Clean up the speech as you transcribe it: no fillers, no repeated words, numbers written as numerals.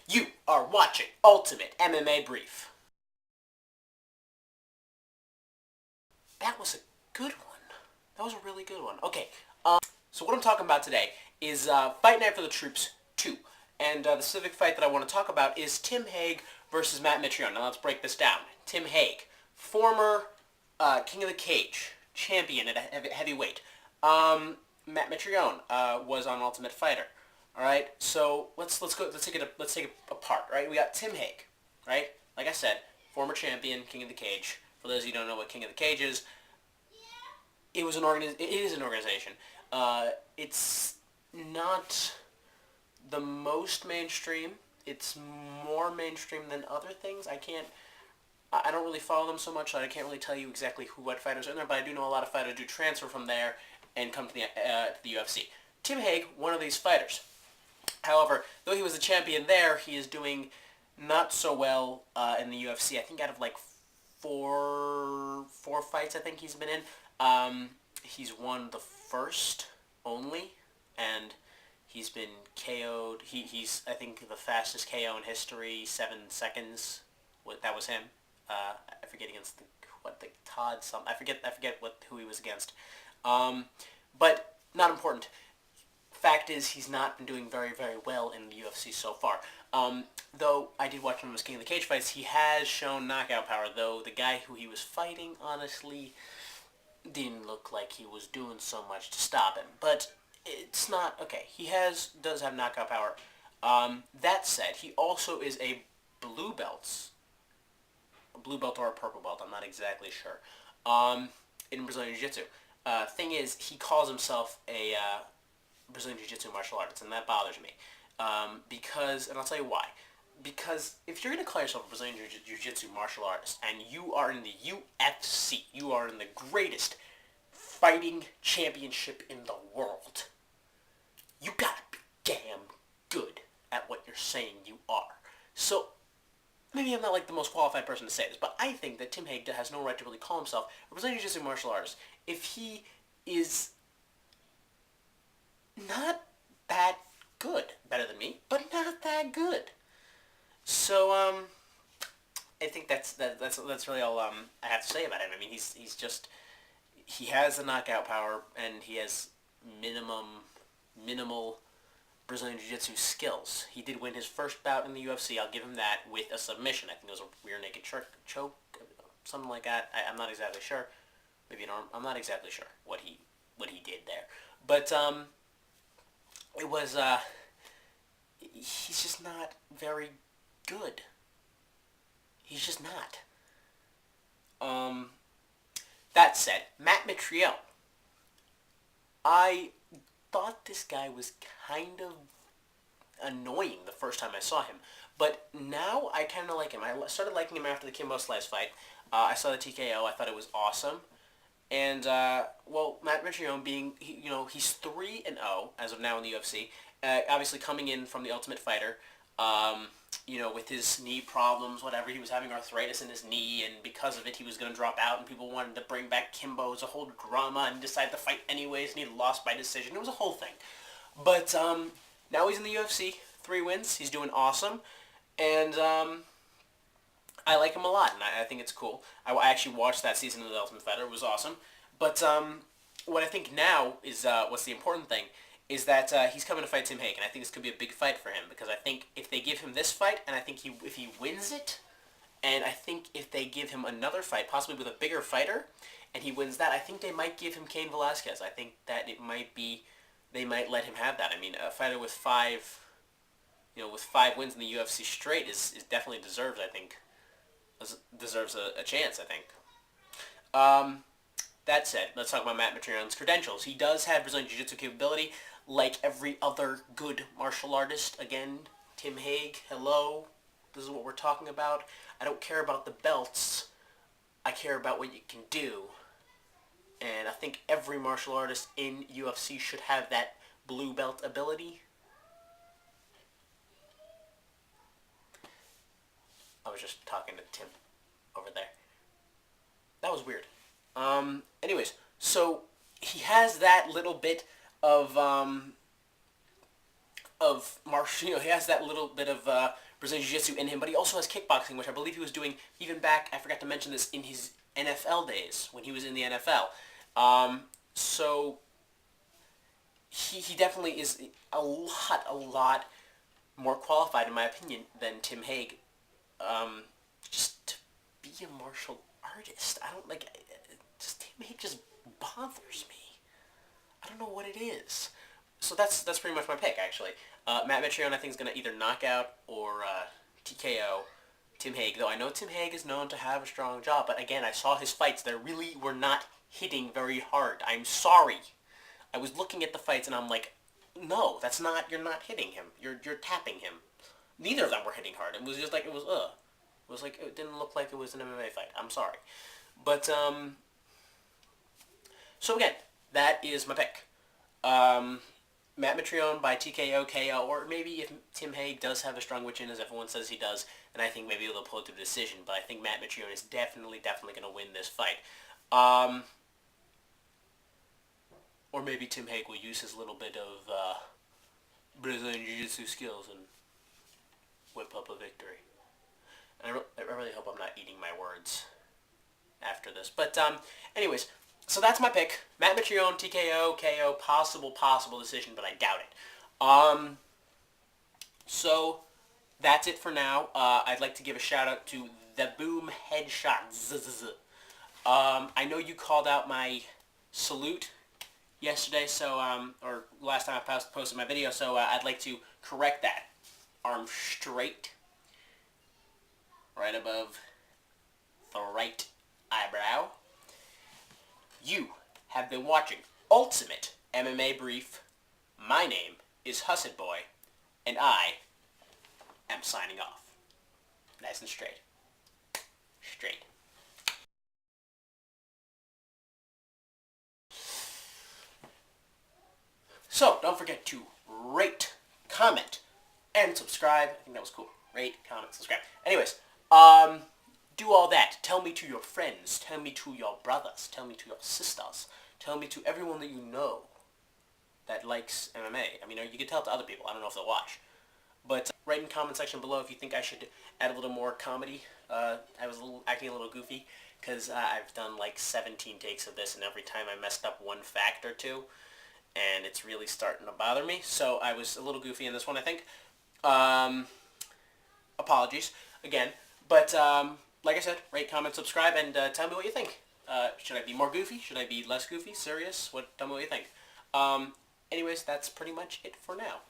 You are watching Ultimate MMA Brief. That was a good one. That was a really good one. Okay, so what I'm talking about today is Fight Night for the Troops 2. And the specific fight that I want to talk about is Tim Hague versus Matt Mitrione. Now let's break this down. Tim Hague, former King of the Cage, champion at heavyweight. Matt Mitrione was on Ultimate Fighter. All right, so let's take it apart. Right, we got Tim Hague, right? Like I said, former champion, King of the Cage. For those of you who don't know what King of the Cage is, it is an organization. It's not the most mainstream. It's more mainstream than other things. I don't really follow them so much, so I can't really tell you exactly what fighters are in there, but I do know a lot of fighters do transfer from there and come to the UFC. Tim Hague, one of these fighters. However, though he was the champion there, he is doing not so well in the UFC. I think out of like four fights I think he's been in, he's won the first only, and he's been KO'd. He's I think the fastest KO in history, 7 seconds. That was him. I forget against the Todd some. I forget who he was against. But not important. Fact is, he's not been doing very, very well in the UFC so far. Though I did watch him in his King of the Cage fights, he has shown knockout power, though the guy who he was fighting, honestly, didn't look like he was doing so much to stop him. But it's not, okay, does have knockout power. That said, he also is a blue belt or a purple belt, I'm not exactly sure, in Brazilian Jiu-Jitsu. Thing is, he calls himself a Brazilian Jiu-Jitsu martial artist, and that bothers me. Because, and I'll tell you why. Because if you're going to call yourself a Brazilian Jiu-Jitsu martial artist, and you are in the UFC, you are in the greatest fighting championship in the world, you gotta be damn good at what you're saying you are. So, maybe I'm not like the most qualified person to say this, but I think that Tim Hague has no right to really call himself a Brazilian Jiu-Jitsu martial artist if he is not that good. Better than me, but not that good. So, I think that's really all I have to say about him. I mean, he has the knockout power, and he has minimal Brazilian Jiu-Jitsu skills. He did win his first bout in the UFC. I'll give him that with a submission. I think it was a rear naked choke, something like that. I'm not exactly sure. Maybe an arm. I'm not exactly sure what he did there. But it was he's just not very good. He's just not. That said, Matt Mitrione. I thought this guy was kind of annoying the first time I saw him, but now I kind of like him. I started liking him after the Kimbo Slice fight. I saw the TKO. I thought it was awesome. And, well, Matt Mitrione he's 3-0 as of now in the UFC. Obviously coming in from the Ultimate Fighter, with his knee problems, whatever. He was having arthritis in his knee, and because of it, he was going to drop out, and people wanted to bring back Kimbo. It was a whole drama, and he decided to fight anyways, and he lost by decision. It was a whole thing. But, now he's in the UFC, 3 wins. He's doing awesome, and, I like him a lot, and I think it's cool. I actually watched that season of The Ultimate Fighter. It was awesome. But what I think now is what's the important thing is that he's coming to fight Tim Hague, and I think this could be a big fight for him because I think if they give him this fight, and I think if he wins it, and I think if they give him another fight, possibly with a bigger fighter, and he wins that, I think they might give him Cain Velasquez. I think that they might let him have that. I mean, a fighter with 5 wins in the UFC straight is definitely deserves, I think. Deserves a chance, I think. That said, let's talk about Matt Mitrione's credentials. He does have Brazilian Jiu-Jitsu capability, like every other good martial artist. Again, Tim Hague, hello. This is what we're talking about. I don't care about the belts. I care about what you can do. And I think every martial artist in UFC should have that blue belt ability. I was just talking to Tim over there. That was weird. Anyways, so he has that little bit of martial. He has that little bit of Brazilian Jiu-Jitsu in him, but he also has kickboxing, which I believe he was doing even back, I forgot to mention this, in his NFL days, when he was in the NFL. So he definitely is a lot more qualified, in my opinion, than Tim Hague, just to be a martial artist. I don't, like, just Tim Hague just bothers me. I don't know what it is. So that's pretty much my pick, actually. Matt Mitrione, I think, is going to either knock out or TKO Tim Hague, though I know Tim Hague is known to have a strong jaw, but again, I saw his fights. They really were not hitting very hard. I'm sorry. I was looking at the fights, and I'm like, no, that's not, you're not hitting him. You're tapping him. Neither of them were hitting hard. It was just like, it was like, it didn't look like it was an MMA fight. I'm sorry. But, so again, that is my pick. Matt Mitrione by TKO, KO, or maybe if Tim Hague does have a strong win chin, as everyone says he does, then I think maybe they'll pull it to a decision. But I think Matt Mitrione is definitely going to win this fight. Or maybe Tim Hague will use his little bit of Brazilian Jiu-Jitsu skills and whip up a victory. And I really hope I'm not eating my words after this. But anyways, so that's my pick. Matt Mitrione, TKO, KO, possible decision, but I doubt it. So that's it for now. I'd like to give a shout out to The Boom Headshot. I know you called out my salute yesterday, so or last time I posted my video, so I'd like to correct that. Arm straight, right above the right eyebrow. You have been watching Ultimate MMA Brief. My name is Husset Boy, and I am signing off. Nice and straight. Straight. So, don't forget to rate, comment, and subscribe. I think that was cool. Rate, comment, subscribe. Anyways, do all that. Tell me to your friends. Tell me to your brothers. Tell me to your sisters. Tell me to everyone that you know that likes MMA. I mean, you can tell it to other people. I don't know if they'll watch. But write in the comment section below if you think I should add a little more comedy. I was acting a little goofy because I've done like 17 takes of this, and every time I messed up one fact or two, and it's really starting to bother me. So I was a little goofy in this one, I think. Apologies again. But like I said, rate, comment, subscribe, and tell me what you think. Should I be more goofy? Should I be less goofy? Serious? Tell me what you think. Anyways, that's pretty much it for now.